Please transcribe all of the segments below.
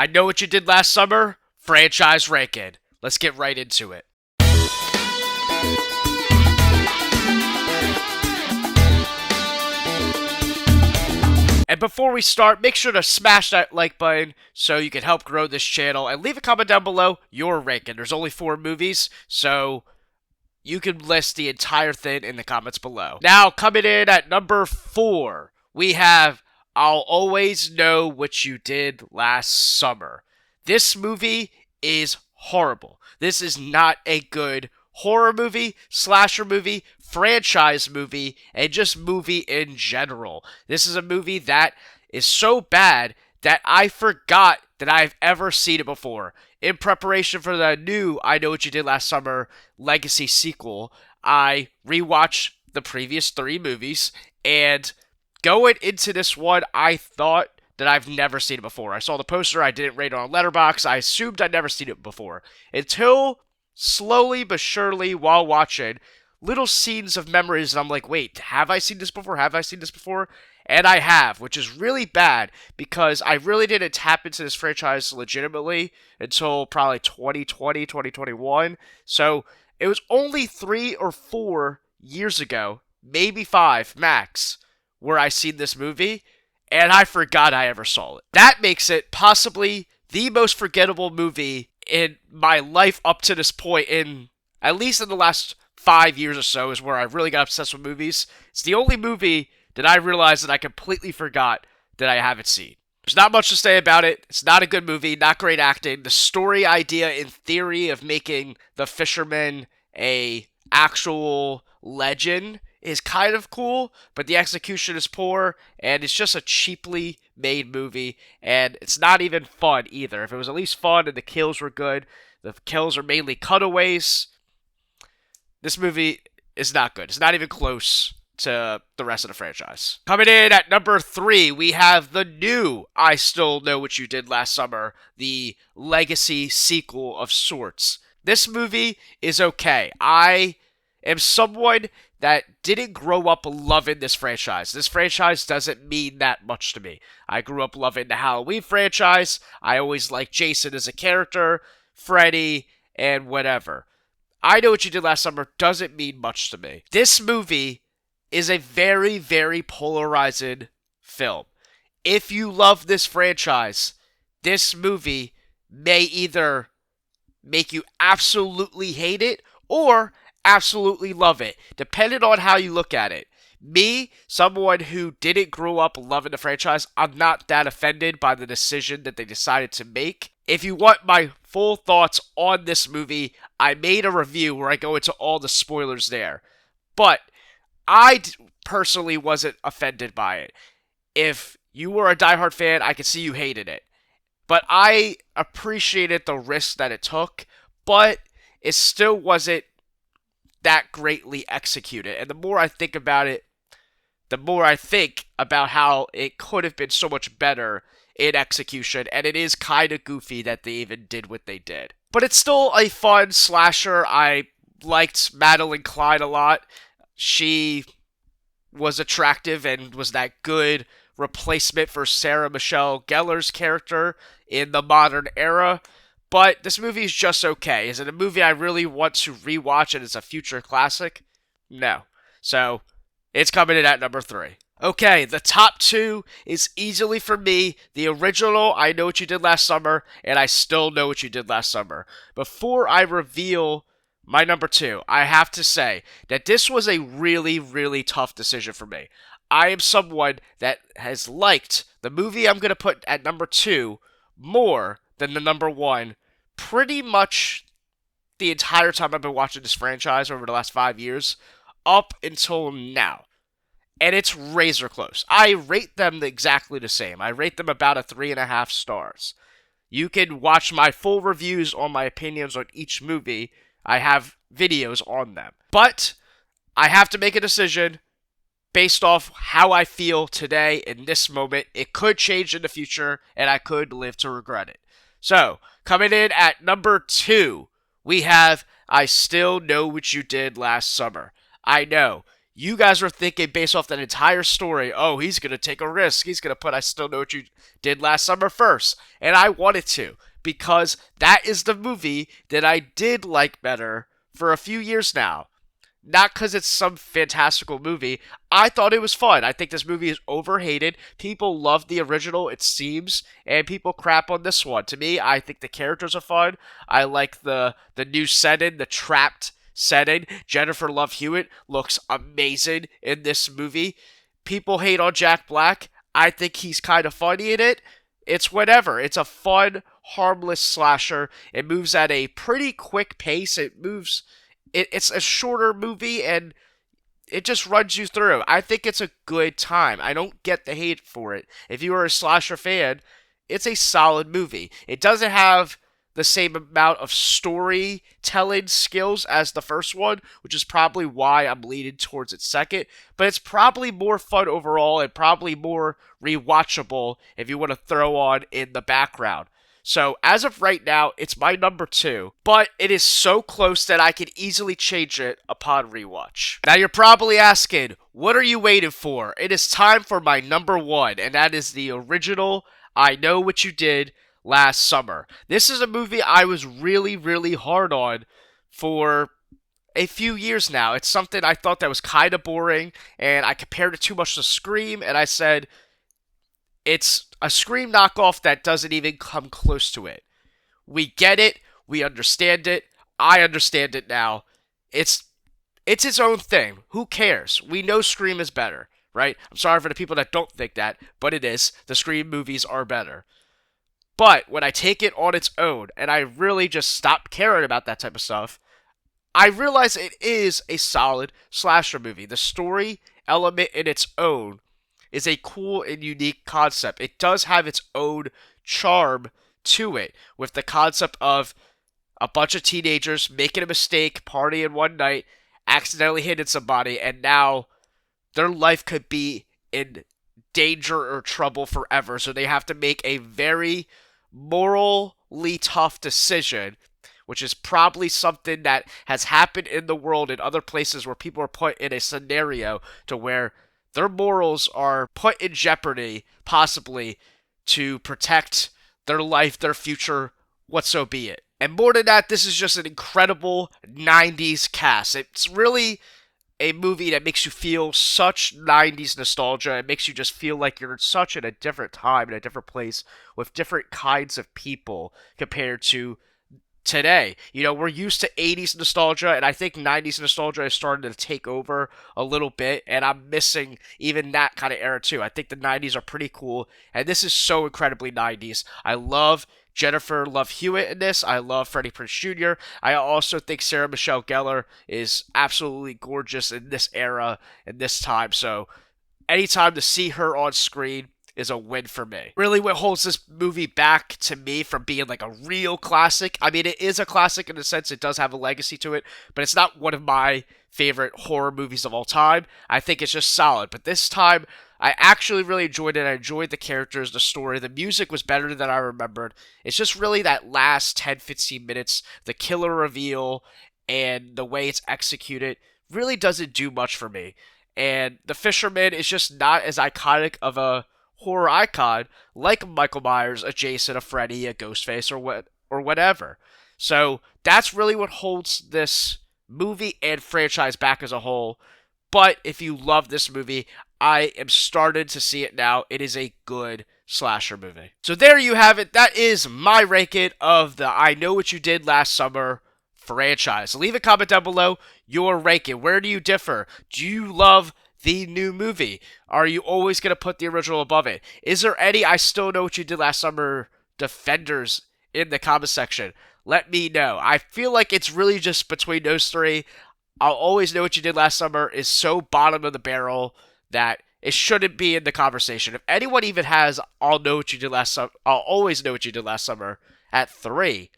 I Know What You Did Last Summer, franchise ranking. Let's get right into it. And before we start, make sure to smash that like button so you can help grow this channel, and leave a comment down below your ranking. There's only 4 movies, so you can list the entire thing in the comments below. Now, coming in at number 4, we have I'll Always Know What You Did Last Summer. This movie is horrible. This is not a good horror movie, slasher movie, franchise movie, and just movie in general. This is a movie that is so bad that I forgot that I've ever seen it before. In preparation for the new I Know What You Did Last Summer Legacy sequel, I rewatched the previous 3 movies, and going into this one, I thought that I've never seen it before. I saw the poster, I didn't rate it on Letterboxd, I assumed I'd never seen it before. Until, slowly but surely, while watching, little scenes of memories, and I'm like, wait, have I seen this before? Have I seen this before? And I have, which is really bad, because I really didn't tap into this franchise legitimately until probably 2020, 2021. So, it was only 3 or 4 years ago, maybe 5 max, where I seen this movie, and I forgot I ever saw it. That makes it possibly the most forgettable movie in my life up to this point, at least in the last 5 years or so, is where I really got obsessed with movies. It's the only movie that I realized that I completely forgot that I haven't seen. There's not much to say about it. It's not a good movie, not great acting. The story idea in theory of making the fisherman a actual legend is kind of cool, but the execution is poor, and it's just a cheaply made movie, and it's not even fun either. If it was at least fun and the kills were good, the kills are mainly cutaways, this movie is not good. It's not even close to the rest of the franchise. Coming in at number 3, we have the new I Still Know What You Did Last Summer, the legacy sequel of sorts. This movie is okay. I am someone that didn't grow up loving this franchise. This franchise doesn't mean that much to me. I grew up loving the Halloween franchise. I always liked Jason as a character, Freddy, and whatever. I Know What You Did Last Summer doesn't mean much to me. This movie is a very, very polarizing film. If you love this franchise, this movie may either make you absolutely hate it or absolutely love it, depending on how you look at it. Me, someone who didn't grow up loving the franchise, I'm not that offended by the decision that they decided to make. If you want my full thoughts on this movie, I made a review where I go into all the spoilers there. But I personally wasn't offended by it. If you were a diehard fan, I could see you hated it. But I appreciated the risk that it took, but it still wasn't that greatly executed. And the more I think about it, the more I think about how it could have been so much better in execution, and it is kind of goofy that they even did what they did. But it's still a fun slasher. I liked Madeline Klein a lot. She was attractive and was that good replacement for Sarah Michelle Gellar's character in the modern era. But this movie is just okay. Is it a movie I really want to rewatch and it's a future classic? No. So, it's coming in at number 3. Okay, the top 2 is easily for me the original I Know What You Did Last Summer and I Still Know What You Did Last Summer. Before I reveal my number 2, I have to say that this was a really, really tough decision for me. I am someone that has liked the movie I'm going to put at number 2 more than the number 1 pretty much the entire time I've been watching this franchise over the last 5 years up until now. And it's razor close. I rate them exactly the same. I rate them about a 3.5 stars. You can watch my full reviews on my opinions on each movie. I have videos on them. But I have to make a decision based off how I feel today in this moment. It could change in the future, and I could live to regret it. So, coming in at number 2, we have I Still Know What You Did Last Summer. I know, You guys were thinking based off that entire story, oh, he's going to take a risk. He's going to put I Still Know What You Did Last Summer first. And I wanted to, because that is the movie that I did like better for a few years now. Not because it's some fantastical movie. I thought it was fun. I think this movie is overhated. People love the original, it seems, and people crap on this one. To me, I think the characters are fun. I like the new setting, the trapped setting. Jennifer Love Hewitt looks amazing in this movie. People hate on Jack Black. I think he's kind of funny in it. It's whatever. It's a fun, harmless slasher. It moves at a pretty quick pace. It's a shorter movie, and it just runs you through. I think it's a good time. I don't get the hate for it. If you are a slasher fan, it's a solid movie. It doesn't have the same amount of storytelling skills as the first one, which is probably why I'm leaning towards it second, but it's probably more fun overall and probably more rewatchable if you want to throw on in the background. So, as of right now, it's my number 2, but it is so close that I could easily change it upon rewatch. Now, you're probably asking, what are you waiting for? It is time for my number 1, and that is the original I Know What You Did Last Summer. This is a movie I was really, really hard on for a few years now. It's something I thought that was kind of boring, and I compared it too much to Scream, and I said, it's a Scream knockoff that doesn't even come close to it. We get it. We understand it. I understand it now. It's its own thing. Who cares? We know Scream is better, right? I'm sorry for the people that don't think that, but it is. The Scream movies are better. But when I take it on its own, and I really just stop caring about that type of stuff, I realize it is a solid slasher movie. The story element in its own is a cool and unique concept. It does have its own charm to it, with the concept of a bunch of teenagers making a mistake, partying one night, accidentally hitting somebody, and now their life could be in danger or trouble forever. So they have to make a very morally tough decision, which is probably something that has happened in the world in other places where people are put in a scenario to where their morals are put in jeopardy, possibly, to protect their life, their future, what so be it. And more than that, this is just an incredible 90s cast. It's really a movie that makes you feel such 90s nostalgia. It makes you just feel like you're in a different time, in a different place, with different kinds of people compared to today. You know, we're used to 80s nostalgia, and I think 90s nostalgia is starting to take over a little bit, and I'm missing even that kind of era too. I think the 90s are pretty cool, and this is so incredibly 90s. I love Jennifer Love Hewitt in this. I love Freddie Prinze Jr. I also think Sarah Michelle Gellar is absolutely gorgeous in this era, in this time, so anytime to see her on screen is a win for me. Really, what holds this movie back to me from being like a real classic, I mean, it is a classic in the sense it does have a legacy to it, but it's not one of my favorite horror movies of all time. I think it's just solid, but this time, I actually really enjoyed it. I enjoyed the characters, the story. The music was better than I remembered. It's just really that last 10-15 minutes, the killer reveal, and the way it's executed really doesn't do much for me. And The Fisherman is just not as iconic of a horror icon like Michael Myers, a Jason, a Freddy, a Ghostface, or whatever. So that's really what holds this movie and franchise back as a whole. But if you love this movie, I am started to see it now. It is a good slasher movie. So there you have it. That is my ranking of the I Know What You Did Last Summer franchise. Leave a comment down below your ranking. Where do you differ? Do you love the new movie? Are you always going to put the original above it? Is there any I Still Know What You Did Last Summer defenders in the comment section? Let me know. I feel like it's really just between those three. I'll Always Know What You Did Last Summer is so bottom of the barrel that it shouldn't be in the conversation. If anyone even has I'll Know What You Did Last Summer, I'll Always Know What You Did Last Summer at 3,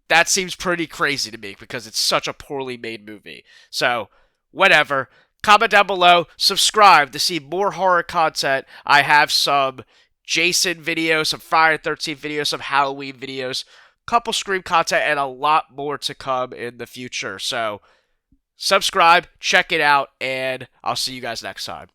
that seems pretty crazy to me because it's such a poorly made movie. So, whatever. Comment down below, subscribe to see more horror content. I have some Jason videos, some Friday the 13th videos, some Halloween videos, couple Scream content, and a lot more to come in the future. So, subscribe, check it out, and I'll see you guys next time.